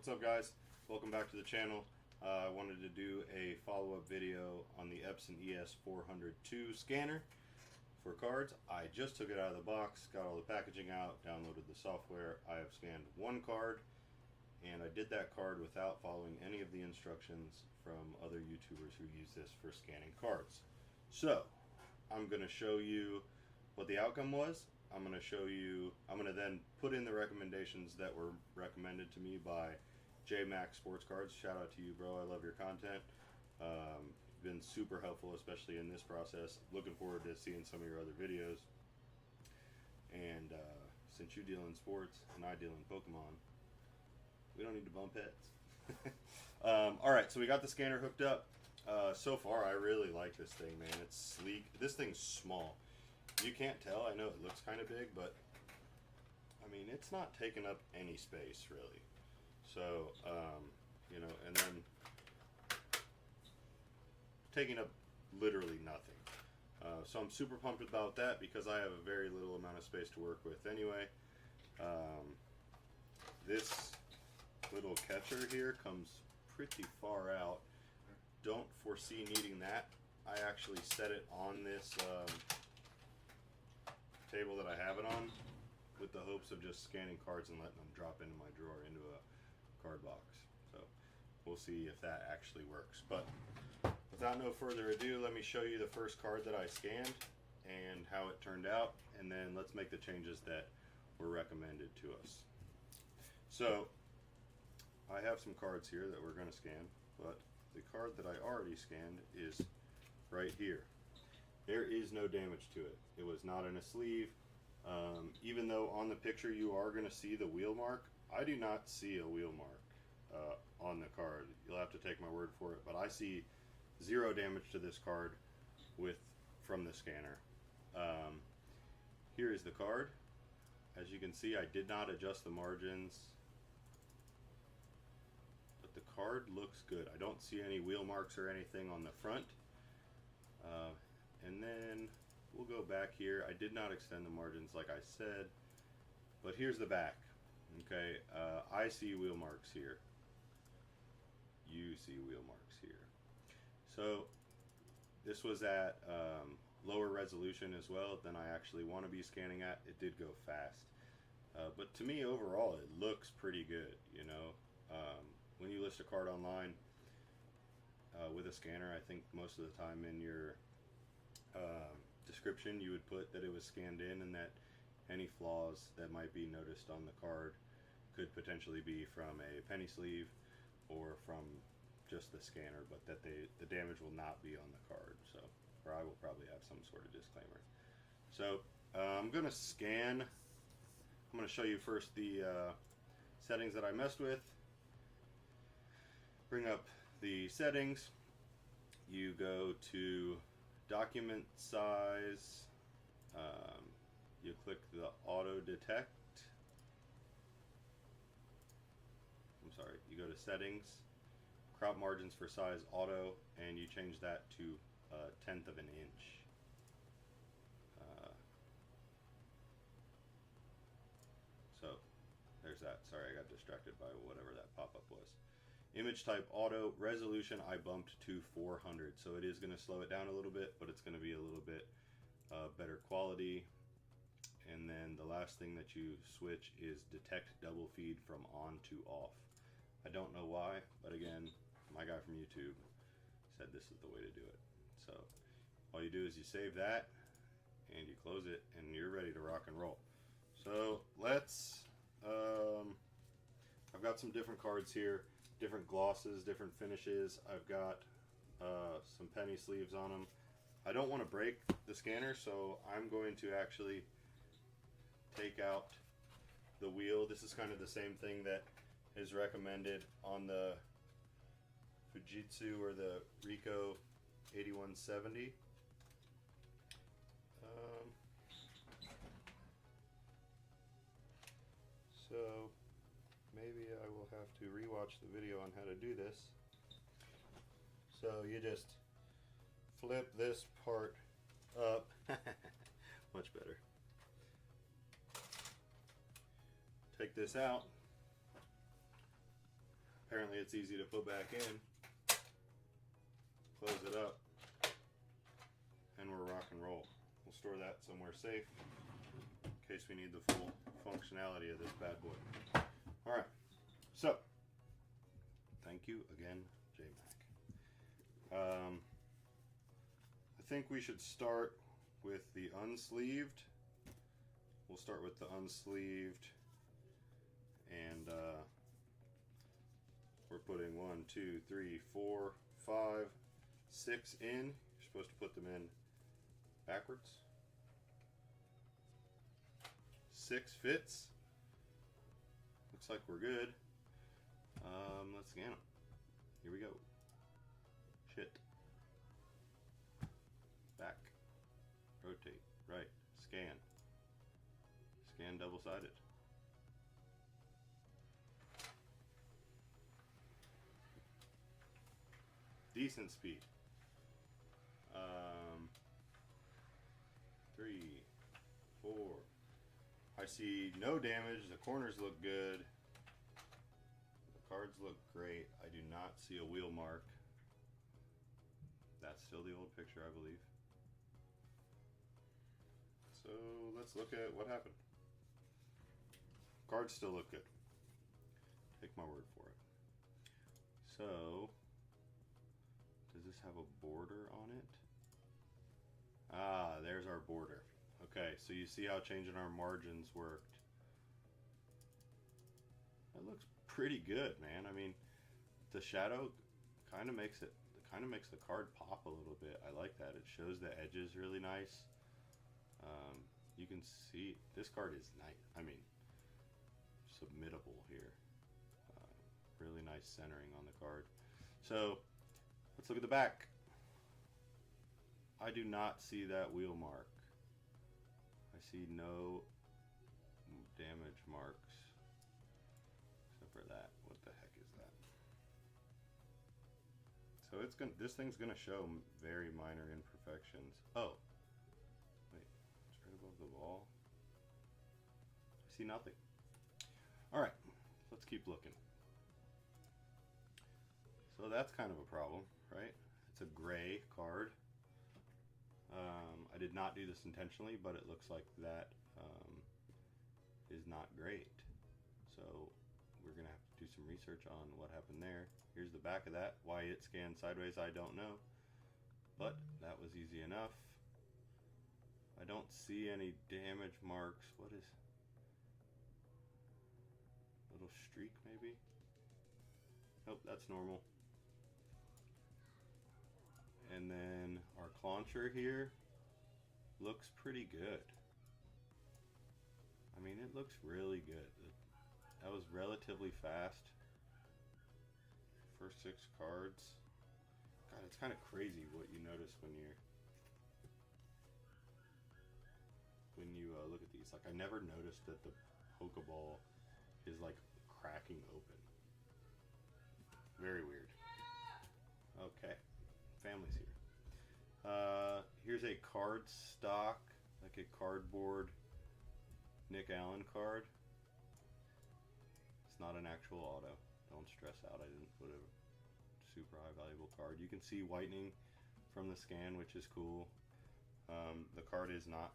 What's up, guys? Welcome back to the channel. I wanted to do a follow-up video on the EPSON ES402 scanner for cards. I just took it out of the box, got all the packaging out, downloaded the software. I have scanned one card, and I did that card without following any of the instructions from other YouTubers who use this for scanning cards. So I'm going to show you what the outcome was. I'm going to then put in the recommendations that were recommended to me by J Max Sports Cards. Shout out to you, bro. I love your content. Been super helpful, especially in this process. Looking forward to seeing some of your other videos. And since you deal in sports and I deal in Pokemon, we don't need to bump heads. Alright, so we got the scanner hooked up. So far, I really like this thing, man. It's sleek. This thing's small. You can't tell. I know it looks kind of big, but I mean, it's not taking up any space, really. So, you know, and then taking up literally nothing. So I'm super pumped about that because I have a very little amount of space to work with anyway. This little catcher here comes pretty far out. Don't foresee needing that. I actually set it on this table that I have it on with the hopes of just scanning cards and letting them drop into my drawer into a card box. So we'll see if that actually works. But without no further ado, let me show you the first card that I scanned and how it turned out, and then let's make the changes that were recommended to us. So I have some cards here that we're going to scan, but the card that I already scanned is right here. There is no damage to it. It was not in a sleeve. Even though on the picture you are going to see the wheel mark, I do not see a wheel mark on the card. You'll have to take my word for it, but I see zero damage to this card from the scanner. Here is the card. As you can see, I did not adjust the margins, but the card looks good. I don't see any wheel marks or anything on the front. And then we'll go back here. I did not extend the margins like I said, but here's the back. Okay, I see wheel marks here. You see wheel marks here. So this was at lower resolution as well than I actually want to be scanning at. It did go fast, but to me overall it looks pretty good. You know, when you list a card online with a scanner, I think most of the time in your description you would put that it was scanned in and that any flaws that might be noticed on the card could potentially be from a penny sleeve or from just the scanner, but that the damage will not be on the card. So, or I will probably have some sort of disclaimer. So I'm going to scan. I'm going to show you first the settings that I messed with. Bring up the settings. You go to document size. You click the auto detect. I'm sorry, you go to settings, crop margins for size auto, and you change that to 1/10 of an inch. So there's that. Sorry, I got distracted by whatever that pop-up was. Image type auto, resolution I bumped to 400, so it is going to slow it down a little bit, but it's going to be a little bit better quality. And then the last thing that you switch is detect double feed from on to off. I don't know why, but again, my guy from YouTube said this is the way to do it. So all you do is you save that and you close it and you're ready to rock and roll. So let's I've got some different cards here, different glosses, different finishes. I've got some penny sleeves on them. I don't want to break the scanner, so I'm going to actually take out the wheel. This is kind of the same thing that is recommended on the Fujitsu or the Ricoh 8170. So maybe I will have to rewatch the video on how to do this. So you just flip this part up. Much better. Take this out. Apparently it's easy to put back in. Close it up, and we're rock and roll. We'll store that somewhere safe in case we need the full functionality of this bad boy. Alright, so thank you again, J-Mac. I think we should start with the unsleeved. We'll start with the unsleeved, and we're putting 1, 2, 3, 4, 5, 6 in. You're supposed to put them in backwards. 6 fits. Looks like we're good. Let's scan them. Here we go. Shit. Back. Rotate. Right. Scan. Scan double-sided. Decent speed. 3, 4. I see no damage. The corners look good. The cards look great. I do not see a wheel mark. That's still the old picture, I believe. So let's look at what happened. Cards still look good. Take my word for it. So, does this have a border on it? Ah, there's our border. Okay, so you see how changing our margins worked. That looks pretty good, man. I mean, the shadow kind of makes the card pop a little bit. I like that. It shows the edges really nice. You can see this card is nice. I mean, submittable here. Really nice centering on the card. So let's look at the back. I do not see that wheel mark. I see no damage marks except for that. What the heck is that? So this thing's gonna show very minor imperfections. Oh, wait, it's right above the ball. I see nothing. All right, let's keep looking. So that's kind of a problem, right? It's a gray card. I did not do this intentionally, but it looks like that is not great. So we're gonna have to do some research on what happened there. Here's the back of that. Why it scanned sideways, I don't know. But that was easy enough. I don't see any damage marks. What is... little streak maybe? Nope, that's normal. And then our clauncher here looks pretty good. I mean, it looks really good. That was relatively fast. First 6 cards. God, it's kind of crazy what you notice when you look at these. Like, I never noticed that the Pokeball is like cracking open. Very weird. Okay, family's here. Here's a card stock, like a cardboard Nick Allen card. It's not an actual auto. Don't stress out, I didn't put a super high valuable card. You can see whitening from the scan, which is cool. The card is not...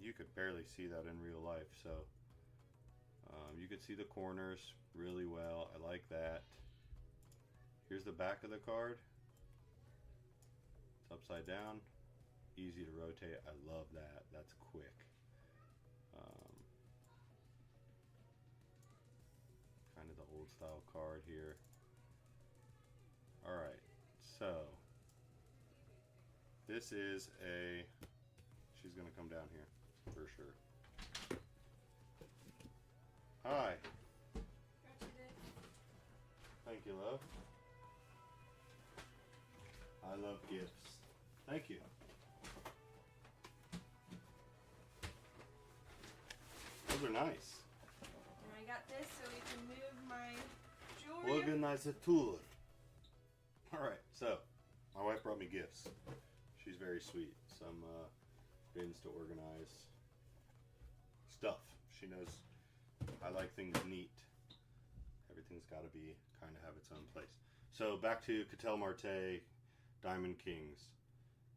you could barely see that in real life, so you could see the corners really well. I like that. Here's the back of the card. It's upside down, easy to rotate. I love that. That's quick. Kind of the old style card here. Alright, so this is a... she's gonna come down here for sure. Hi. Thank you, love. I love gifts. Thank you. Those are nice. And I got this so we can move my jewelry. Organizateur. Alright, so my wife brought me gifts. She's very sweet. Some bins to organize stuff. She knows I like things neat. everything's got to be kind of have its own place. So back to Cattell Marte Diamond Kings.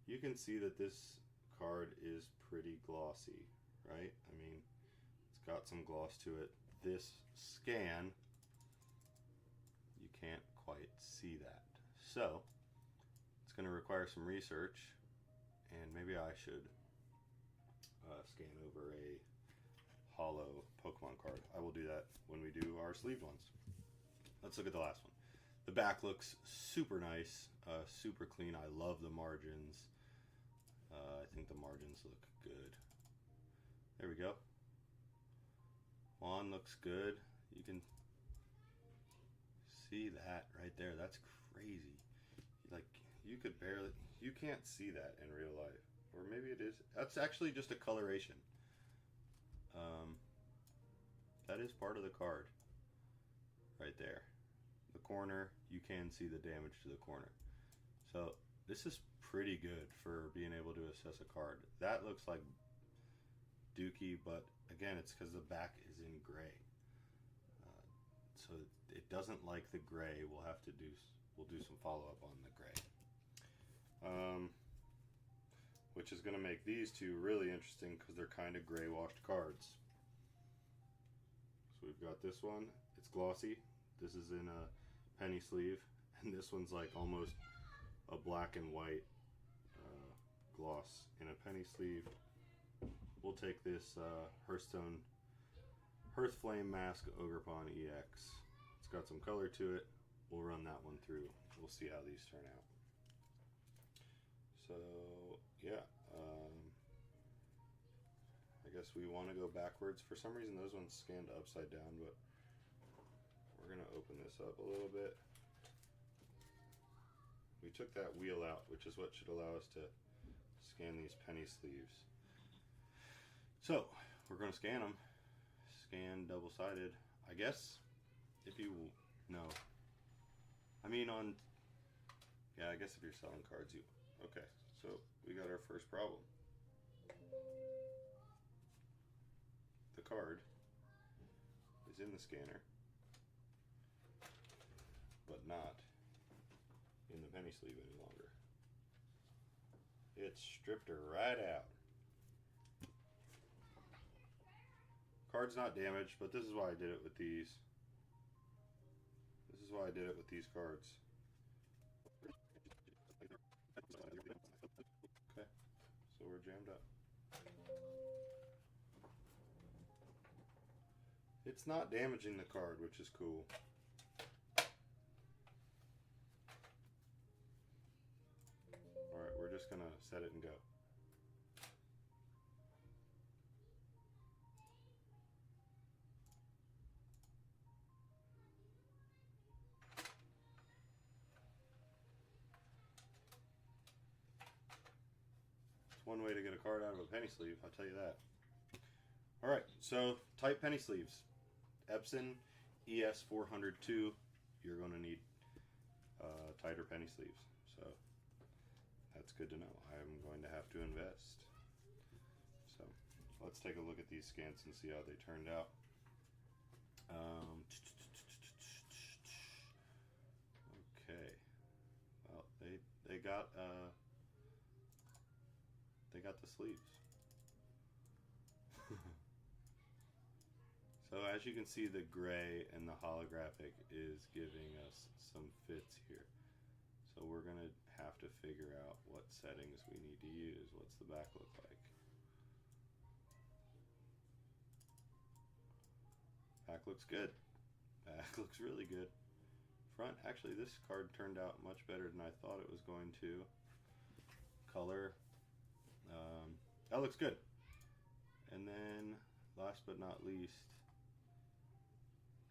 You can see that this card is pretty glossy, right? I mean, it's got some gloss to it. This scan, you can't quite see that. So it's going to require some research, and maybe I should scan over a hollow Pokemon card. I will do that when we do our sleeved ones. Let's look at the last one. The back looks super nice, super clean. I love the margins. I think the margins look good. There we go. Wand looks good. You can see that right there. That's crazy. Like, you could barely, you can't see that in real life. Or maybe it is. That's actually just a coloration. That is part of the card right there. The corner, you can see the damage to the corner. So this is pretty good for being able to assess a card. That looks like dookie, but again, it's because the back is in gray. So it doesn't like the gray. We'll do some follow-up on the gray. Which is going to make these two really interesting because they're kind of gray washed cards. So we've got this one. It's glossy. This is in a penny sleeve, and this one's like almost a black and white gloss in a penny sleeve. We'll take this Hearthflame Mask Ogerpon EX. It's got some color to it. We'll run that one through. We'll see how these turn out. So yeah, I guess we want to go backwards. For some reason those ones scanned upside down, but we're going to open this up a little bit. We took that wheel out, which is what should allow us to scan these penny sleeves. So we're going to scan them. Scan double-sided. I guess if you know, I mean yeah, I guess if you're selling cards, okay, so we got our first problem. The card is in the scanner, but not in the penny sleeve any longer. It stripped her right out. Card's not damaged, but this is why I did it with these. This is why I did it with these cards. Okay, so we're jammed up. It's not damaging the card, which is cool. Alright, we're just gonna set it and go. One way to get a card out of a penny sleeve, I'll tell you that. Alright, so type penny sleeves. EPSON ES402, you're going to need tighter penny sleeves. So that's good to know. I'm going to have to invest. So let's take a look at these scans and see how they turned out. Okay. Well, they got the sleeves. So as you can see, the gray and the holographic is giving us some fits here. So we're going to have to figure out what settings we need to use. What's the back look like? Back looks good. Back looks really good. Front, actually this card turned out much better than I thought it was going to. Color. That looks good. And then, last but not least,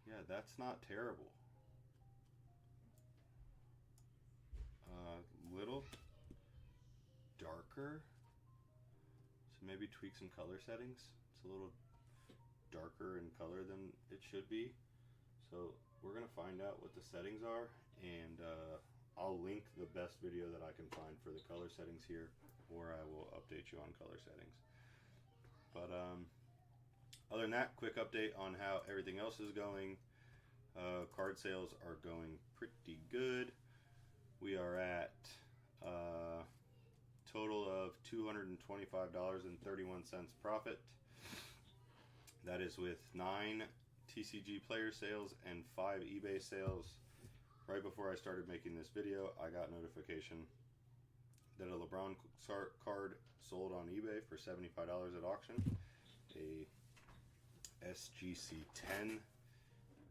yeah, that's not terrible. Little darker. So maybe tweak some color settings. It's a little darker in color than it should be. So we're going to find out what the settings are, and I'll link the best video that I can find for the color settings here, or I will update you on color settings. But other than that, quick update on how everything else is going. Card sales are going pretty good. We are at total of $225.31 profit. That is with 9 TCG player sales and 5 eBay sales. Right before I started making this video, I got notification that a LeBron card sold on eBay for $75 at auction. A SGC 10.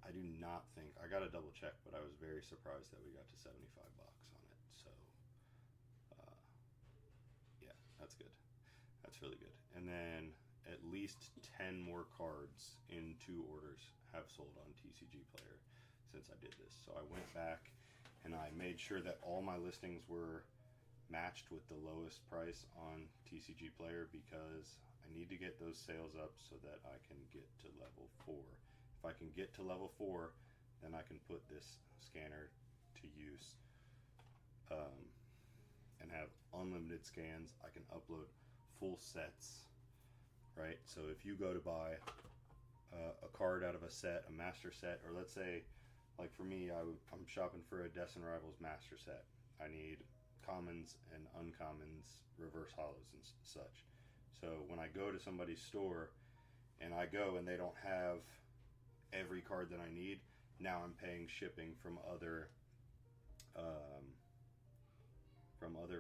I do not think, I got to double check, but I was very surprised that we got to 75 bucks on it. So, yeah, that's good. That's really good. And then at least 10 more cards in 2 orders have sold on TCG Player since I did this. So I went back and I made sure that all my listings were matched with the lowest price on TCG Player because I need to get those sales up so that I can get to level 4. If I can get to level 4, then I can put this scanner to use and have unlimited scans. I can upload full sets, right? So if you go to buy a card out of a set, a master set, or let's say, like for me, I'm shopping for a Deaths and Rivals master set. I need commons and uncommons, reverse hollows and such. So when I go to somebody's store and I go and they don't have every card that I need, now I'm paying shipping from other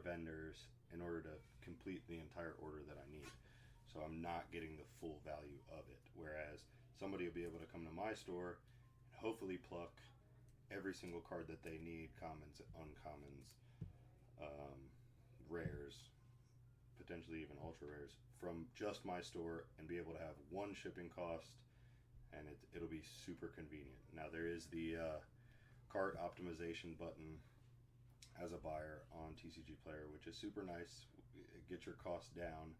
vendors in order to complete the entire order that I need. So I'm not getting the full value of it. Whereas somebody will be able to come to my store and hopefully pluck every single card that they need, commons, uncommons, rares, potentially even ultra rares, from just my store and be able to have one shipping cost, and it'll be super convenient. Now there is the cart optimization button as a buyer on TCG Player, which is super nice. It gets your cost down,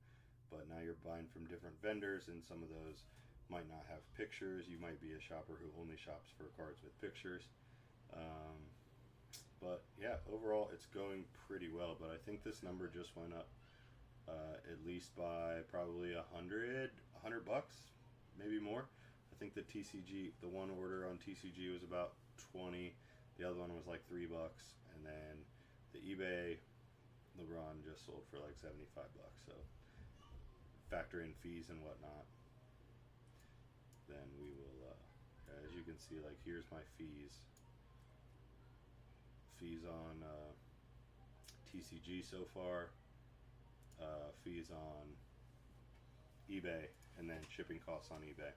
but now you're buying from different vendors, and some of those might not have pictures. You might be a shopper who only shops for cards with pictures. But yeah, overall it's going pretty well, but I think this number just went up at least by probably $100 bucks, maybe more. I think the TCG, the one order on TCG was about 20. The other one was like $3, and then the eBay LeBron just sold for like 75 bucks. So factor in fees and whatnot, then we will. As you can see, like here's my fees. Fees on TCG so far. Fees on eBay, and then shipping costs on eBay.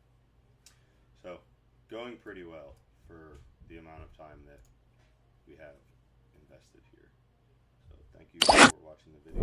So, going pretty well for the amount of time that we have invested here. So, thank you for watching the video.